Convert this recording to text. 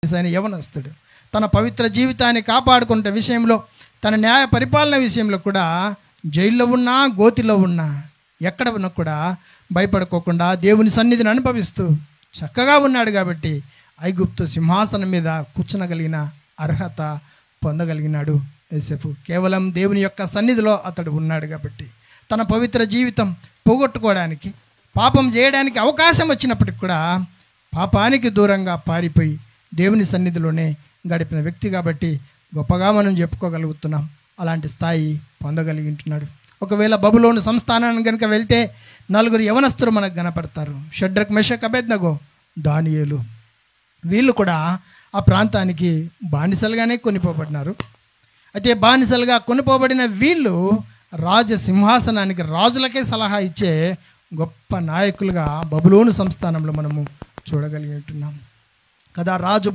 యవనస్తుడు తన పవిత్ర జీవితాన్ని కాపాడుకునే విషయంలో, తన న్యాయ పరిపాలన విషయంలో కూడా జైల్లో ఉన్నా, గోతిలో ఉన్నా, ఎక్కడ ఉన్నా కూడా భయపడుకోకుండా దేవుని సన్నిధిని అనుభవిస్తూ చక్కగా ఉన్నాడు. కాబట్టి ఐగుప్తు సింహాసనం మీద కూర్చునగలిగిన అర్హత పొందగలిగినాడు యోసేపు. కేవలం దేవుని యొక్క సన్నిధిలో అతడు ఉన్నాడు. కాబట్టి తన పవిత్ర జీవితం పోగొట్టుకోవడానికి, పాపం చేయడానికి అవకాశం వచ్చినప్పటికి కూడా పాపానికి దూరంగా పారిపోయి దేవుని సన్నిధిలోనే గడిపిన వ్యక్తి. కాబట్టి గొప్పగా మనం చెప్పుకోగలుగుతున్నాం. అలాంటి స్థాయి పొందగలిగి ఉంటున్నాడు. ఒకవేళ బబులోను సంస్థానానికి కనుక వెళ్తే 4 యవనస్తులు మనకు కనపడతారు. షడ్రక్, మెషక్, అబేద్నగో, దానియేలు. వీళ్ళు కూడా ఆ ప్రాంతానికి బానిసలుగానే కొనిపోబడినారు. అయితే బానిసలుగా కొనిపోబడిన వీళ్ళు రాజసింహాసనానికి, రాజులకే సలహా ఇచ్చే గొప్ప నాయకులుగా బబులోను సంస్థానంలో మనము చూడగలిగి ఉంటున్నాం కదా. రాజు